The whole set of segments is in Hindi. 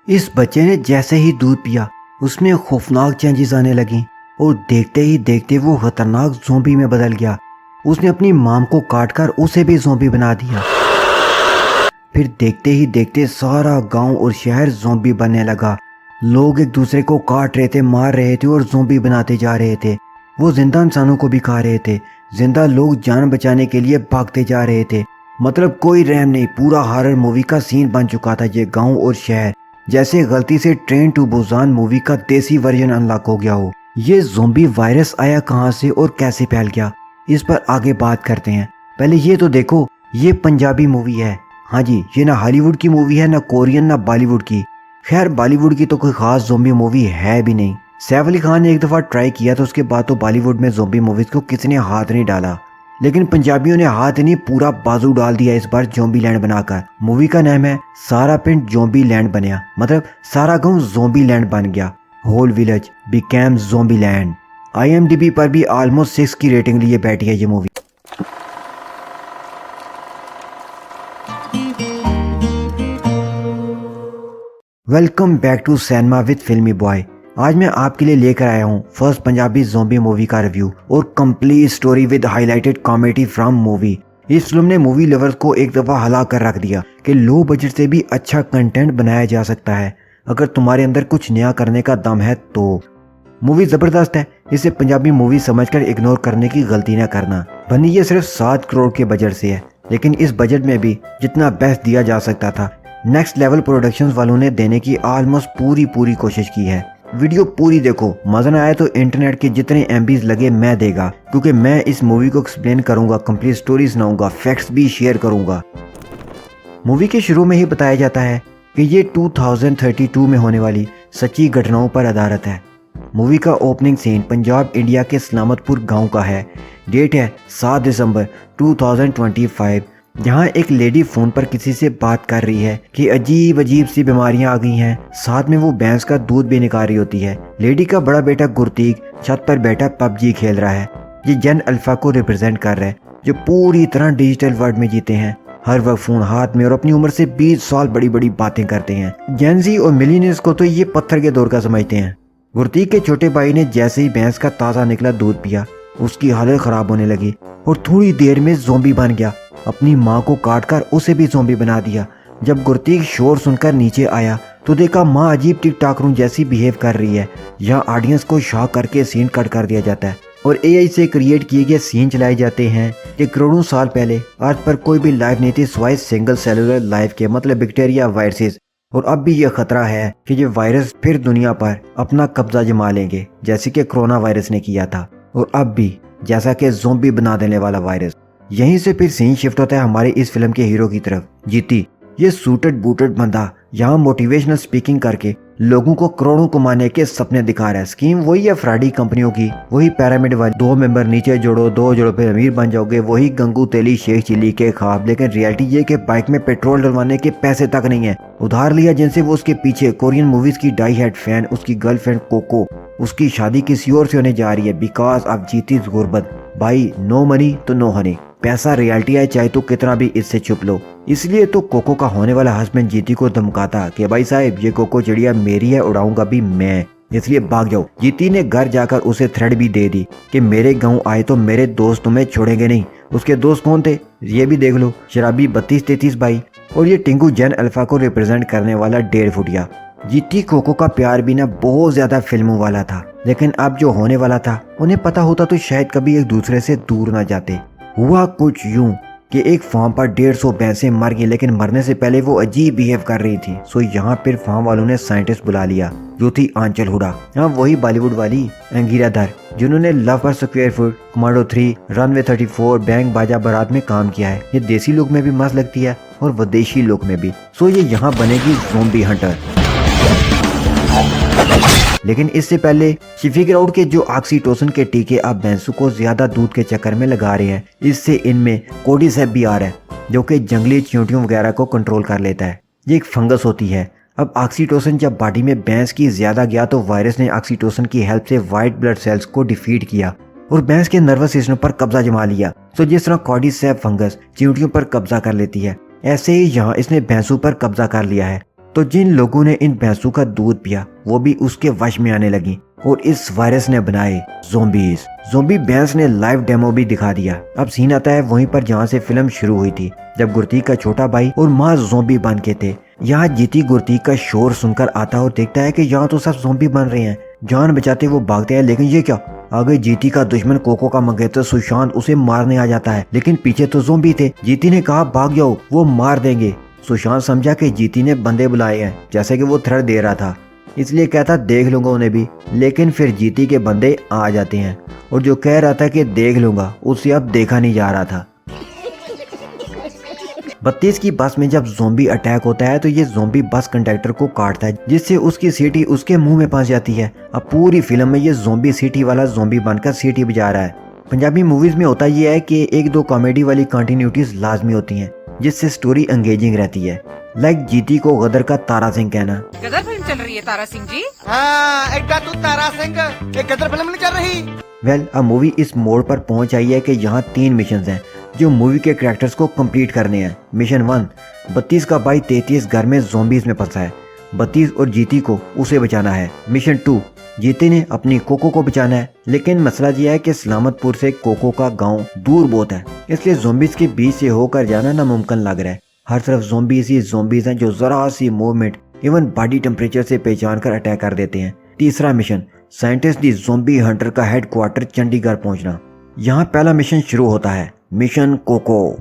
इस बच्चे ने जैसे ही दूध पिया उसमें खौफनाक चेंजेस आने लगी और देखते ही देखते वो खतरनाक ज़ोंबी में बदल गया। उसने अपनी माम को काटकर उसे भी ज़ोंबी बना दिया। फिर देखते ही देखते सारा गांव और शहर ज़ोंबी बनने लगा। लोग एक दूसरे को काट रहे थे, मार रहे थे और ज़ोंबी बनाते जा रहे थे। वो जिंदा इंसानों को भी खा रहे थे। जिंदा लोग जान बचाने के लिए भागते जा रहे थे। मतलब कोई रहम नहीं। पूरा हॉरर मूवी का सीन बन चुका था ये गांव और शहर। जैसे गलती से ट्रेन टू बुसान मूवी का देसी वर्जन अनलॉक हो गया हो। ये ज़ोंबी वायरस आया कहाँ से और कैसे फैल गया, इस पर आगे बात करते हैं। पहले ये तो देखो, ये पंजाबी मूवी है। हाँ जी, ये ना हॉलीवुड की मूवी है, ना कोरियन, ना बॉलीवुड की। खैर बॉलीवुड की तो कोई खास ज़ोंबी मूवी है भी नहीं। सैफ अली खान ने एक दफ़ा ट्राई किया था, उसके बाद तो बॉलीवुड में ज़ोंबी मूवीज़ को किसी ने हाथ नहीं डाला। लेकिन पंजाबियों ने हाथ नहीं, पूरा बाजू डाल दिया इस बार ज़ोंबी लैंड बनाकर। मूवी का नाम है सारा पिंड ज़ोंबी लैंड बनया, मतलब सारा गांव ज़ोंबी लैंड बन गया। Whole village became zombie land. IMDb पर भी ऑलमोस्ट 6 की रेटिंग लिए बैठी है ये movie. Welcome back to cinema with Filmy Boy. आज मैं आपके लिए लेकर आया हूँ फर्स्ट पंजाबी ज़ोंबी मूवी का रिव्यू और complete story with highlighted comedy from movie. इस फिल्म ने मूवी लवर्स को एक दफ़ा हिला कर रख दिया कि लो बजट से भी अच्छा कंटेंट बनाया जा सकता है अगर तुम्हारे अंदर कुछ नया करने का दम है तो। मूवी ज़बरदस्त है, इसे पंजाबी मूवी समझकर इग्नोर करने की गलती न करना। बनी ये सिर्फ 7 करोड़ के बजट से है, लेकिन इस बजट में भी जितना बेस्ट दिया जा सकता था नेक्स्ट लेवल प्रोडक्शंस वालों ने देने की ऑलमोस्ट पूरी कोशिश की है। वीडियो पूरी देखो, मजा ना आए तो इंटरनेट के जितने MBs लगे मैं देगा, क्योंकि मैं इस मूवी को एक्सप्लेन करूंगा, कंप्लीट स्टोरी सुनाऊंगा, फैक्ट्स भी शेयर करूंगा। मूवी के शुरू में ही बताया जाता है कि ये 2032 में होने वाली सच्ची घटनाओं पर आधारित है। मूवी का ओपनिंग सीन पंजाब इंडिया के सलामतपुर गांव का है। डेट है 7 दिसंबर 2025। यहाँ एक लेडी फोन पर किसी से बात कर रही है कि अजीब सी बीमारियां आ गई हैं। साथ में वो भैंस का दूध भी निकाल रही होती है। लेडी का बड़ा बेटा गुरतीक छत पर बैठा PUBG खेल रहा है। ये जेन अल्फा को रिप्रेजेंट कर रहा है, जो पूरी तरह डिजिटल वर्ल्ड में जीते हैं। हर वक्त फोन हाथ में और अपनी उम्र से 20 साल बड़ी बातें करते हैं। जेनजी और मिलीनियर्स को तो ये पत्थर के दौर का समझते हैं। गुरतीक के छोटे भाई ने जैसे ही भैंस का ताज़ा निकला दूध पिया, उसकी हालत खराब होने लगी और थोड़ी देर में ज़ोंबी बन गया। अपनी माँ को काटकर उसे भी ज़ोंबी बना दिया। जब गुरतीक शोर सुनकर नीचे आया तो देखा माँ अजीब टिक टाकरू जैसी बिहेव कर रही है। यहाँ ऑडियंस को शॉक करके सीन कट कर दिया जाता है और AI से क्रिएट किए गए सीन चलाए जाते हैं कि करोड़ों साल पहले अर्थ पर कोई भी लाइफ नहीं थी सिवाय सिंगल सेलुलर लाइफ के, मतलब बैक्टीरिया, वायरसेस। और अब भी यह खतरा है कि ये वायरस फिर दुनिया पर अपना कब्जा जमा लेंगे, जैसे कि कोरोना वायरस ने किया था, और अब भी जैसा कि ज़ोंबी बना देने वाला वायरस। यहीं से फिर सीन शिफ्ट होता है हमारे इस फिल्म के हीरो की तरफ, जीती। ये सूटेड बूटेड बंदा यहाँ मोटिवेशनल स्पीकिंग करके लोगों को करोड़ों कमाने के सपने दिखा रहा है। स्कीम वही है फ्राडी कंपनियों की, वही पिरामिड वाली 2 मेंबर नीचे जोड़ो, 2 जोड़ो फिर अमीर बन जाओगे, वही गंगू तेली शेख चिली के ख्वाब। लेकिन रियलिटी ये कि बाइक में पेट्रोल डलवाने के पैसे तक नहीं है। उधार लिया जिनसे वो उसके पीछे। कोरियन मूवीज की डाई हेड फैन, उसकी गर्लफ्रेंड कोको, उसकी शादी किसी और से होने जा रही है बिकॉज ऑफ जीतीज गुर्बत। भाई नो मनी तो नो हनी, पैसा रियलिटी है चाहे तो कितना भी इससे छुप लो। इसलिए तो कोको का होने वाला हस्बैंड जीती को धमकाता कि भाई साहब ये कोको चिड़िया मेरी है, उड़ाऊंगा भी मैं, इसलिए भाग जाओ। जीती ने घर जाकर उसे थ्रेड भी दे दी कि मेरे गांव आए तो मेरे दोस्त तुम्हें छोड़ेंगे नहीं। उसके दोस्त कौन थे ये भी देख लो, शराबी 32-33 भाई और ये टिंकू जेन अल्फा को रिप्रेजेंट करने वाला 1.5 फुटिया। जीती कोको का प्यार भी ना बहुत ज्यादा फिल्मों वाला था, लेकिन अब जो होने वाला था उन्हें पता होता तो शायद कभी एक दूसरे से दूर ना जाते। हुआ कुछ यूं कि एक फार्म पर 150 भैंसें मर गई, लेकिन मरने से पहले वो अजीब बिहेव कर रही थी। सो यहाँ फिर फार्म वालों ने साइंटिस्ट बुला लिया, जो थी आंचल हुडा। हाँ वही बॉलीवुड वाली अंगीरा धर, जिन्होंने लव पर square foot, commando 3, runway 34, bank बाजा बारात में काम किया है। ये देसी लुक में भी मस्त लगती है और विदेशी लुक में भी। सो ये यहाँ बनेगी ज़ोंबी हंटर। लेकिन इससे पहले शी फिगर आउट के जो ऑक्सीटोसिन के टीके आप भैंसों को ज्यादा दूध के चक्कर में लगा रहे हैं, इससे इनमें कोर्डिसेप भी आ रहा है, जो कि जंगली चींटियों वगैरह को कंट्रोल कर लेता है। ये एक फंगस होती है। अब ऑक्सीटोसिन जब बॉडी में भैंस की ज्यादा गया तो वायरस ने ऑक्सीटोसिन की हेल्प से व्हाइट ब्लड सेल्स को डिफीट किया और भैंस के नर्वस सिस्टम पर कब्जा जमा लिया। तो जिस तरह कॉर्डिसेप फंगस चींटियों पर कब्जा कर लेती है, ऐसे ही यहाँ इसने भैंसों पर कब्जा कर लिया है। तो जिन लोगों ने इन भैंसों का दूध पिया वो भी उसके वश में आने लगी और इस वायरस ने बनाए ज़ोंबीज। ज़ोंबी भैंस ने लाइव डेमो भी दिखा दिया। अब सीन आता है वहीं पर जहाँ से फिल्म शुरू हुई थी, जब गुरती का छोटा भाई और माँ ज़ोंबी बन के थे। यहाँ जीती गुरती का शोर सुनकर आता और देखता है कि यहाँ तो सब ज़ोंबी बन रहे हैं। जान बचाते वो भागते हैं, लेकिन ये क्या, आगे जीती का दुश्मन कोको का मंगेतर सुशांत उसे मारने आ जाता है, लेकिन पीछे तो ज़ोंबी थे। जीती ने कहा भाग जाओ, वो मार देंगे। सुशांत समझा कि जीती ने बंदे बुलाए हैं, जैसे कि वो थ्रेट दे रहा था, इसलिए कहता देख लूंगा उन्हें भी। लेकिन फिर जीती के बंदे आ जाते हैं और जो कह रहा था कि देख लूंगा उसे अब देखा नहीं जा रहा था। 32 की बस में जब ज़ोंबी अटैक होता है तो ये ज़ोंबी बस कंडक्टर को काटता है, जिससे उसकी सीटी उसके मुंह में फंस जाती है। अब पूरी फिल्म में ये ज़ोंबी सीटी वाला ज़ोंबी बनकर सीटी बजा रहा है। पंजाबी मूवीज में होता ये है कि एक दो कॉमेडी वाली कंटिन्यूटीज लाजमी होती हैं, जिससे स्टोरी एंगेजिंग रहती है। लाइक जीती को गदर का तारा सिंह कहना। गदर फिल्म चल रही है तारा सिंह जी। हाँ, एड्डा तू तारा सिंह, एक गदर फिल्म नहीं चल रही। वेल, अब मूवी इस मोड़ पर पहुंच आई है कि यहाँ 3 मिशन हैं जो मूवी के कैरेक्टर्स को कंप्लीट करने हैं। मिशन 1, 32 का भाई 33 घर में ज़ोंबीज में फंसा है, 32 और जीती को उसे बचाना है। मिशन 2, जीती ने अपनी कोको को बचाना है, लेकिन मसला यह है कि सलामतपुर से कोको का गांव दूर बहुत है, इसलिए ज़ोंबीज के बीच से होकर जाना नामुमकिन लग रहा है। हर तरफ ज़ोंबीज ही ज़ोंबीज हैं जो जरा सी मूवमेंट, इवन बॉडी टेम्परेचर से पहचान कर अटैक कर देते हैं। तीसरा मिशन, साइंटिस्ट दी ज़ोंबी हंटर का हेडक्वार्टर चंडीगढ़ पहुंचना। यहाँ पहला मिशन शुरू होता है, मिशन कोको।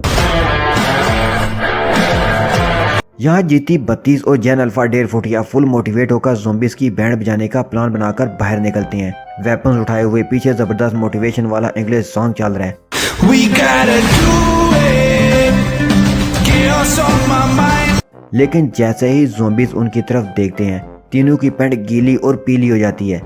यहाँ जीती 32 और जैन अल्फा डेर फुटिया फुल मोटिवेट होकर ज़ोंबीज की बैंड बजाने का प्लान बनाकर बाहर निकलते हैं। वेपन्स उठाए हुए पीछे जबरदस्त मोटिवेशन वाला इंग्लिश सॉन्ग चल रहा है। लेकिन जैसे ही ज़ोंबीज उनकी तरफ देखते हैं, तीनों की पैंट गीली और पीली हो जाती है।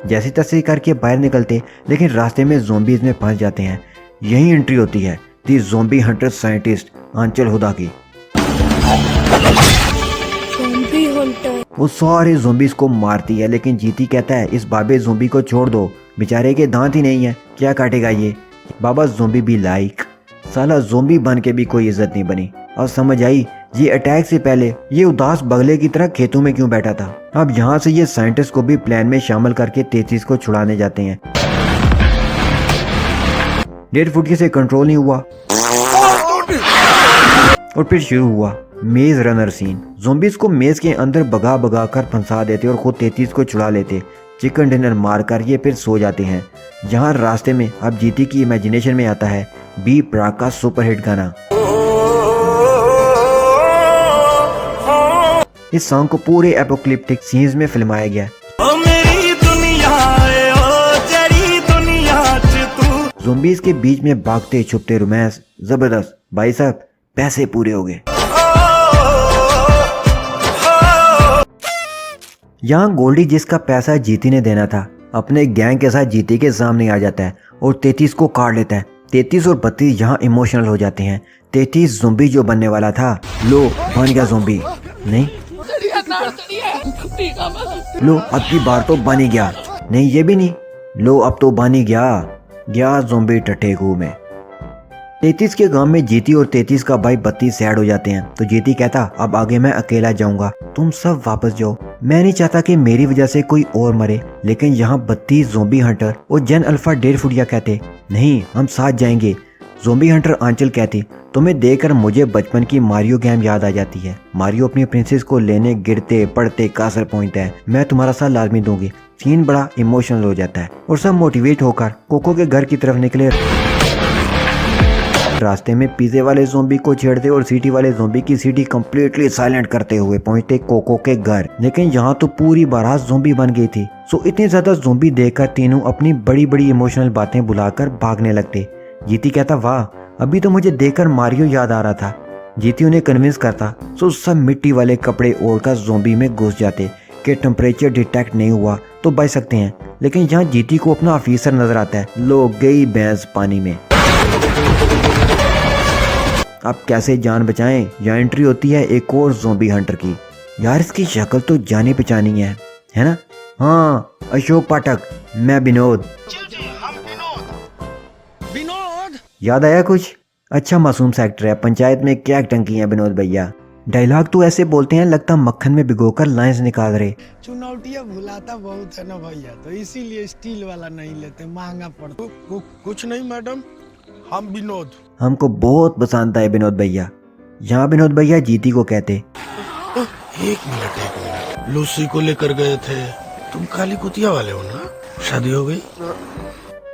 जैसी तैसी करके बाहर निकलते, लेकिन रास्ते में ज़ोंबीज में फंस जाते हैं। यही एंट्री होती है दी ज़ोंबी हंटर साइंटिस्ट आंचल हुदा की। वो सारे ज़ोंबीज को मारती है, लेकिन जीती कहता है इस बाबे ज़ोंबी को छोड़ दो, बेचारे के दांत ही नहीं है, क्या काटेगा ये। बाबा ज़ोंबी भी लाइक, साला ज़ोंबी बन के भी कोई इज्जत नहीं बनी। और समझ आई ये अटैक से पहले ये उदास बगले की तरह खेतों में क्यों बैठा था। अब यहाँ से ये साइंटिस्ट को भी प्लान में शामिल करके 33 को छुड़ाने जाते हैं। 1.5 फुट से कंट्रोल नहीं हुआ और फिर शुरू हुआ मेज रनर सीन। ज़ोंबीज को मेज के अंदर भगा भगा कर फंसा देते और खुद 33 को छुड़ा लेते। चिकन डिनर मारकर ये फिर सो जाते हैं। जहाँ रास्ते में अब जीती की इमेजिनेशन में आता है बी प्राक का सुपरहिट गाना। इस सॉन्ग को पूरे एपोक्लिप्टिक सीन्स में फिल्माया गया। ज़ोंबीज के बीच में भागते छुपते रोमांस जबरदस्त। भाई साहब पैसे पूरे हो गए। यहाँ गोल्डी, जिसका पैसा जीती ने देना था, अपने गैंग के साथ जीती के सामने आ जाता है और 33 को काट लेता है। 33 और 32 यहाँ इमोशनल हो जाते हैं। 33 ज़ोंबी जो बनने वाला था, लो बन गया ज़ोंबी। नहीं, लो अब की बार तो बन ही गया। नहीं, ये भी नहीं, लो अब तो बन ही गया ज़ोंबी टट्टे कुएं में। 33 के गांव में जीती और 33 का भाई 32 सैड हो जाते हैं। तो जीती कहता अब आगे मैं अकेला जाऊंगा, तुम सब वापस जाओ, मैं नहीं चाहता कि मेरी वजह से कोई और मरे। लेकिन यहाँ 32 ज़ोंबी हंटर और जेन अल्फा डेर फुटिया कहते नहीं, हम साथ जाएंगे। ज़ोंबी हंटर आंचल कहती तुम्हें देखकर मुझे बचपन की मारियो गेम याद आ जाती है। मारियो अपनी प्रिंसेस को लेने गिरते पड़ते कासर पहुंचता है, मैं तुम्हारा साथ लाजमी दूंगी। सीन बड़ा इमोशनल हो जाता है और सब मोटिवेट होकर कोको के घर की तरफ निकले। रास्ते में पिज़्ज़े वाले ज़ोंबी को छेड़ते और सिटी वाले ज़ोंबी की सिटी कंप्लीटली साइलेंट करते हुए पहुंचते कोको के घर। लेकिन यहाँ तो पूरी बारात ज़ोंबी बन गई थी। सो इतने ज्यादा ज़ोंबी देखकर तीनों अपनी बड़ी बड़ी इमोशनल बातें बुलाकर भागने लगते। जीती कहता वाह, अभी तो मुझे देखकर मारियो याद आ रहा था। जीती उन्हें कन्विंस करता, सो सब मिट्टी वाले कपड़े ओढ़कर ज़ोंबी में घुस जाते कि टेम्परेचर डिटेक्ट नहीं हुआ तो बच सकते हैं। लेकिन यहाँ जीती को अपना ऑफिसर नजर आता है, लो गई भैंस पानी में। अब कैसे जान बचाएं? यहाँ एंट्री होती है एक और ज़ोंबी हंटर की। यार इसकी शक्ल तो जानी पहचानी है ना? हाँ, अशोक पाठक, मैं विनोद। याद आया कुछ? अच्छा मासूम सा एक्टर है, पंचायत में क्या टंकी है विनोद भैया। डायलॉग तो ऐसे बोलते हैं लगता मक्खन में भिगोकर लाइंस निकाल रहे। चुनौतियाँ भुलाता बहुत है ना भैया, तो इसीलिए स्टील वाला नहीं लेते, महंगा पड़ता। कुछ नहीं मैडम, हम विनोद। हमको बहुत पसंद है विनोद भैया। यहाँ विनोद भैया जीती को कहते। एक मिनट, लूसी को लेकर गए थे, तुम काली कुतिया वाले हो ना? शादी हो गई?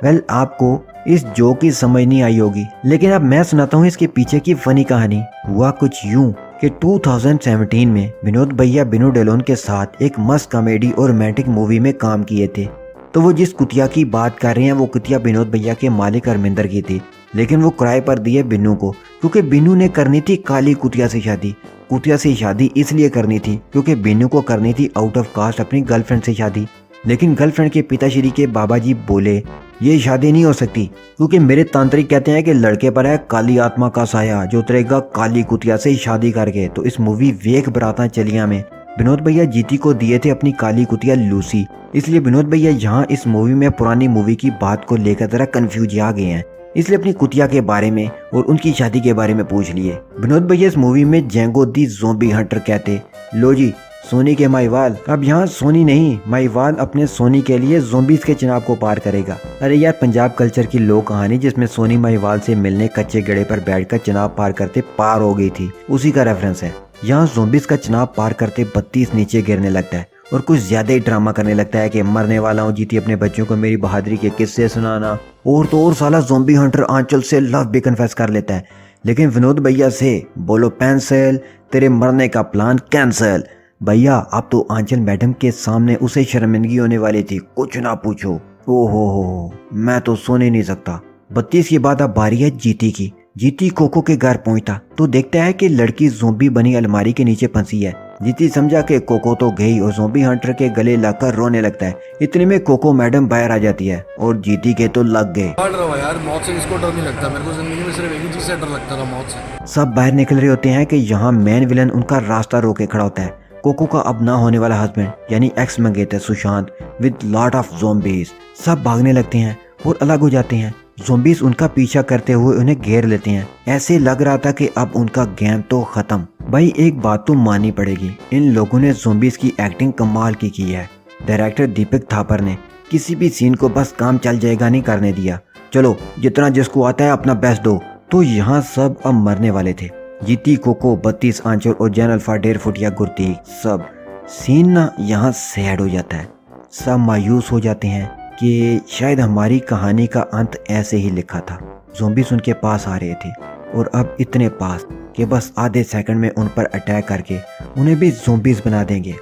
वेल आपको इस जोक की समझ नहीं आई होगी, लेकिन अब मैं सुनाता हूँ इसके पीछे की फनी कहानी। हुआ कुछ यूं कि 2017 में विनोद भैया बिनू डेलोन के साथ एक मस्त कॉमेडी और रोमांटिक मूवी में काम किए थे। तो वो जिस कुतिया की बात कर रहे हैं वो कुतिया विनोद भैया के मालिक अरमिंदर की थी, लेकिन वो किराए पर दिए बिन्नू को, क्योंकि बिन्नू ने करनी थी काली कुतिया से शादी। कुतिया से शादी इसलिए करनी थी क्योंकि बिन्नू को करनी थी आउट ऑफ कास्ट अपनी गर्लफ्रेंड से शादी। लेकिन गर्लफ्रेंड के पिताश्री के बाबा जी बोले ये शादी नहीं हो सकती, क्योंकि मेरे तांत्रिक कहते हैं कि लड़के पर है काली आत्मा का साया जो उतरेगा काली कुतिया से शादी करके। तो इस मूवी वेख बराता चलिया में विनोद भैया जीती को दिए थे अपनी काली कुतिया लूसी। इसलिए विनोद भैया यहाँ इस मूवी में पुरानी मूवी की बात को लेकर जरा कंफ्यूज आ गए हैं, इसलिए अपनी कुतिया के बारे में और उनकी शादी के बारे में पूछ लिए। विनोद भैया इस मूवी में जेंगो दी ज़ॉम्बी हंटर कहते, लो जी सोनी के माईवाल। अब यहाँ सोनी नहीं, माईवाल अपने सोनी के लिए ज़ॉम्बीज़ के चुनाव को पार करेगा। अरे यार पंजाब कल्चर की लोक कहानी जिसमें सोनी माईवाल से मिलने कच्चे गड़े पर बैठकर चुनाव पार करते पार हो गई थी, उसी का रेफरेंस है। यहाँ ज़ॉम्बीज़ का चुनाव पार करते 32 नीचे गिरने लगता है और कुछ ज्यादा ही ड्रामा करने लगता है कि मरने वाला हूँ जीती अपने बच्चों को मेरी बहादुरी के किस्से सुनाना। और तो और साला ज़ॉम्बी हंटर आंचल से लव भी कन्फेस कर लेता है, लेकिन विनोद भैया से बोलो पेंसिल, तेरे मरने का प्लान कैंसिल। भैया अब तो आंचल मैडम के सामने उसे शर्मिंदगी होने वाली थी, कुछ ना पूछो। ओहो मैं तो सोने नहीं सकता। 32 के बाद अब बारी है जीती की। जीती कोको के घर पहुंचता तो देखता है कि लड़की ज़ॉम्बी बनी अलमारी के नीचे फंसी है। जीती समझा कि कोको तो गई और ज़ॉम्बी हंटर के गले लगकर रोने लगता है। इतने में कोको मैडम बाहर आ जाती है और जीती के तो लग गए। यार मौत से किसको डर नहीं लगता, मेरे को जिंदगी में सिर्फ एक ही चीज से डर लगता था, मौत से। सब बाहर निकल रहे होते हैं कि यहाँ मेन विलन उनका रास्ता रोके खड़ा होता है। कोको का अब ना होने वाला हस्बैंड यानी एक्स मंगेतर Sushant with lot of zombies. सब भागने लगते हैं और अलग हो जाते हैं। ज़ॉम्बीज उनका पीछा करते हुए उन्हें घेर लेते हैं। ऐसे लग रहा था कि अब उनका गेम तो खत्म। भाई एक बात तो माननी पड़ेगी, इन लोगों ने ज़ॉम्बीज की एक्टिंग कमाल की है। डायरेक्टर दीपक थापर ने किसी भी सीन को बस काम चल जाएगा नहीं करने दिया। चलो जितना जिसको आता है अपना बेस्ट दो। तो यहाँ सब अब मरने वाले थे। जीती कोको 32 आंचल और जैन अल्फा 1.5 फुटिया गुरती सब। सीन ना यहाँ सैड हो जाता है। सब मायूस हो जाते हैं कि शायद हमारी कहानी का अंत ऐसे ही लिखा था। ज़ॉम्बीज़ उनके पास आ रहे थे और अब इतने पास कि बस आधे सेकंड में उन पर अटैक करके उन्हें भी ज़ॉम्बीज़ बना देंगे।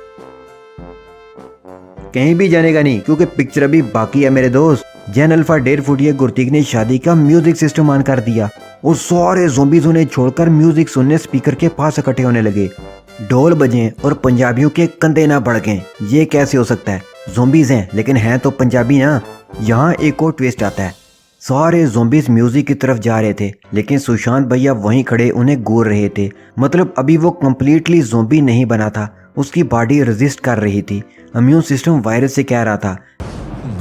कहीं भी जाने का नहीं क्योंकि पिक्चर अभी बाकी है मेरे दोस्त। जैन अल्फा 1.5 फुटिया गुरतीक ने शादी का म्यूजिक सिस्टम ऑन कर दिया और सारे ज़ॉम्बीज़ उन्हें छोड़कर म्यूजिक सुनने स्पीकर के पास इकट्ठे होने लगे। ढोल बजे और पंजाबियों के कंधे ना भड़कें। ये कैसे हो सकता है? ज़ॉम्बीज़ हैं लेकिन हैं तो पंजाबी ना। यहाँ एक और ट्विस्ट आता है। सारे ज़ॉम्बीज़ म्यूजिक की तरफ जा रहे थे लेकिन सुशांत भैया वहीं खड़े उन्हें घूर रहे थे। मतलब अभी वो कम्प्लीटली ज़ॉम्बी नहीं बना था, उसकी बॉडी रेजिस्ट कर रही थी। इम्यून सिस्टम वायरस से कह रहा था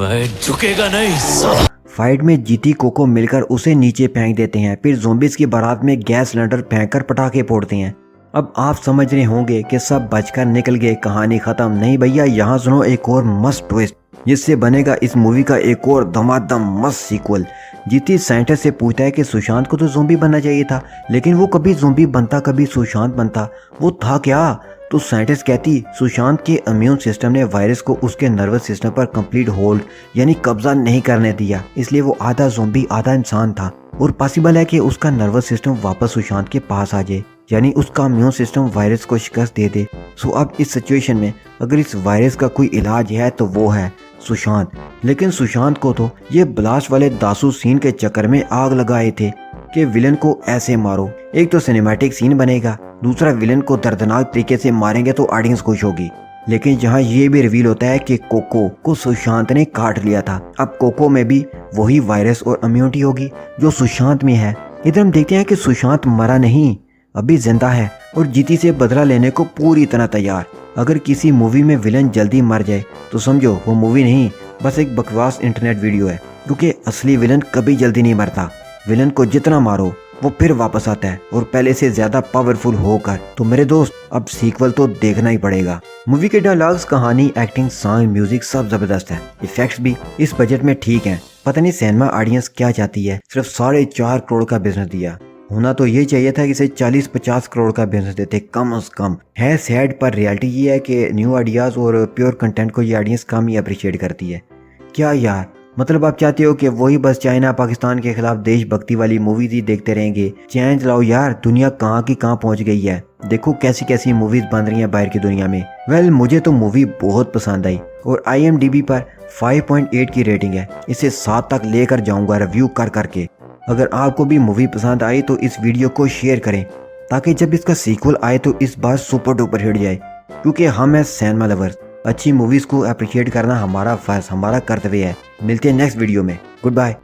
झुकेगा नहीं। फाइट में जीती कोको मिलकर उसे नीचे फेंक देते हैं। फिर ज़ॉम्बीज़ की बारात में गैस सिलेंडर फेंककर पटाखे फोड़ते हैं। अब आप समझ रहे होंगे कि सब बचकर निकल गए, कहानी खत्म। नहीं भैया, यहाँ सुनो एक और मस्त ट्विस्ट जिससे बनेगा इस मूवी का एक और धमाधम मस्त सीक्वल। जीती साइंटिस्ट से पूछता है कि सुशांत को तो ज़ॉम्बी बनना चाहिए था, लेकिन वो कभी ज़ॉम्बी बनता कभी सुशांत बनता, वो था क्या? तो साइंटिस्ट कहती सुशांत के इम्यून सिस्टम ने वायरस को उसके नर्वस सिस्टम पर कंप्लीट होल्ड यानी कब्जा नहीं करने दिया, इसलिए वो आधा ज़ॉम्बी आधा इंसान था। और पॉसिबल है कि उसका नर्वस सिस्टम वापस सुशांत के पास आ जाए, यानी उसका इम्यून सिस्टम वायरस को शिकस्त दे दे। सो अब इस सिचुएशन में अगर इस वायरस का कोई इलाज है तो वो है सुशांत। लेकिन सुशांत को तो ये ब्लास्ट वाले दासू सीन के चक्कर में आग लगाए थे कि विलन को ऐसे मारो। एक तो सिनेमैटिक सीन बनेगा, दूसरा विलन को दर्दनाक तरीके से मारेंगे तो ऑडियंस खुश होगी। लेकिन यहाँ ये भी रिवील होता है कि कोको को सुशांत ने काट लिया था। अब कोको में भी वही वायरस और इम्यूनिटी होगी जो सुशांत में है। इधर हम देखते हैं कि सुशांत मरा नहीं, अभी जिंदा है और जीती से बदला लेने को पूरी तरह तैयार। अगर किसी मूवी में विलन जल्दी मर जाए तो समझो वो मूवी नहीं, बस एक बकवास इंटरनेट वीडियो है, क्योंकि असली विलन कभी जल्दी नहीं मरता। विलन को जितना मारो वो फिर वापस आता है और पहले से ज्यादा पावरफुल होकर। तो मेरे दोस्त अब सीक्वल तो देखना ही पड़ेगा। मूवी के डायलॉग्स, कहानी, एक्टिंग, सॉन्ग, म्यूजिक सब जबरदस्त है। इफेक्ट्स भी इस बजट में ठीक हैं। पता नहीं सिनेमा ऑडियंस क्या चाहती है, सिर्फ 4.5 करोड़ का बिजनेस दिया। होना तो ये चाहिए था कि इसे 40-50 करोड़ का बिजनेस देते कम से कम। है सैड, पर रियलिटी ये है कि न्यू आइडियाज और प्योर कंटेंट को ये ऑडियंस कम ही अप्रिशिएट करती है। क्या यार, मतलब आप चाहते हो कि वही बस चाइना पाकिस्तान के खिलाफ देशभक्ति वाली मूवीज ही देखते रहेंगे? चेंज लाओ यार, दुनिया कहाँ की कहाँ पहुँच गई है। देखो कैसी कैसी मूवीज बन रही हैं बाहर की दुनिया में। वेल, मुझे तो मूवी बहुत पसंद आई और IMDb पर 5.8 की रेटिंग है। इसे 7 तक लेकर जाऊंगा रिव्यू कर करके। अगर आपको भी मूवी पसंद आई तो इस वीडियो को शेयर करें ताकि जब इसका सीक्वल आए तो इस बार सुपर डुपर हिट जाए, क्योंकि हम हैं सिनेमा लवर्स। अच्छी मूवीज को अप्रिशिएट करना हमारा फर्ज, हमारा कर्तव्य है। मिलते हैं नेक्स्ट वीडियो में। Good bye.